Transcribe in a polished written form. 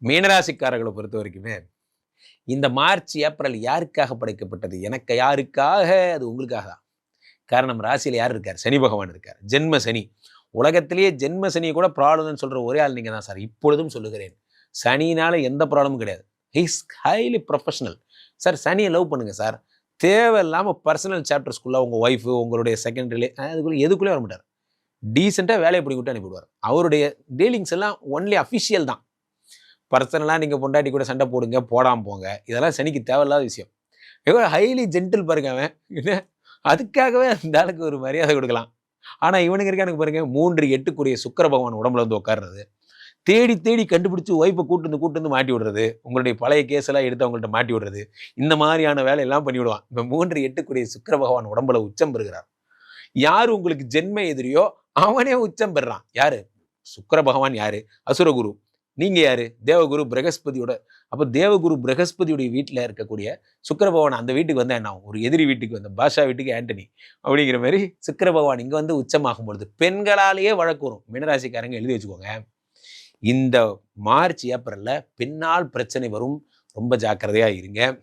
மீனராசிக்காரர்களை பொறுத்த வரைக்குமே இந்த மார்ச் ஏப்ரல் யாருக்காக படைக்கப்பட்டது? எனக்கு யாருக்காக? அது உங்களுக்காக தான். காரணம் ராசியில் யார் இருக்கார்? சனி பகவான் இருக்கார். ஜென்ம சனி. உலகத்திலேயே ஜென்ம சனியை கூட ப்ராப்ளம்னு சொல்ற ஒரே ஆள் நீங்க தான் சார். இப்பொழுதும் சொல்லுகிறேன். சனினால எந்த ப்ராப்ளமும் கிடையாது. He's highly professional. சார் சனியை லவ் பண்ணுங்க சார். தேவையில்லாமல் பர்சனல் சாப்டர்ஸ்குள்ள உங்க ஒய்ஃபு உங்களுடைய செகண்டரி அதுக்குள்ள எதுக்குள்ளே வர மாட்டார். டீசெண்டாக வேலையை பிடிக்க விட்டு அனுப்பிவிடுவார். அவருடைய டீலிங்ஸ் எல்லாம் ஒன்லி அஃபிஷியல் தான். பர்சனலாக நீங்கள் பொண்டாட்டி கூட சண்டை போடுங்க, போடாமல் போங்க, இதெல்லாம் சனிக்கு தேவையில்லாத விஷயம். எவ்வளோ ஹைலி ஜென்டில் பாருங்க அவன். என்ன அதுக்காகவே அந்த ஆளுக்கு ஒரு மரியாதை கொடுக்கலாம். ஆனால் இவனுங்க இருக்கானுக்கு பாருங்க 3-8 சுக்கிர பகவான் உடம்புல வந்து உட்கார்றது, தேடி தேடி கண்டுபிடிச்சி ஒய்ஃபை கூட்டு வந்து மாட்டி விடுறது, உங்களுடைய பழைய கேஸ் எல்லாம் எடுத்து அவங்கள்ட்ட மாட்டி விடுறது, இந்த மாதிரியான வேலையெல்லாம் பண்ணி விடுவான். இப்போ 3-8 சுக்கிர பகவான் உடம்புல உச்சம் பெறுகிறார். யார் உங்களுக்கு ஜென்ம எதிரியோ அவனே உச்சம் பெறான். யாரு? சுக்கிர பகவான். யாரு? அசுரகுரு. நீங்க யாரு? தேவகுரு பிரகஸ்பதியோட. அப்ப தேவகுரு பிரகஸ்பதியுடைய வீட்டில் இருக்கக்கூடிய சுக்கிர பகவான் அந்த வீட்டுக்கு வந்தா என்ன ஆகும்? ஒரு எதிரி வீட்டுக்கு வந்த பாஷா வீட்டுக்கு ஆண்டனி அப்படிங்கிற மாதிரி சுக்கிர பகவான் இங்க வந்து உச்சமாகும் பொழுது பெண்களாலேயே வழக்கு வரும். மீனராசிக்காரங்க எழுதி வச்சுக்கோங்க. இந்த மார்ச் ஏப்ரல்ல பின்னால் பிரச்சனை வரும். ரொம்ப ஜாக்கிரதையா இருங்க.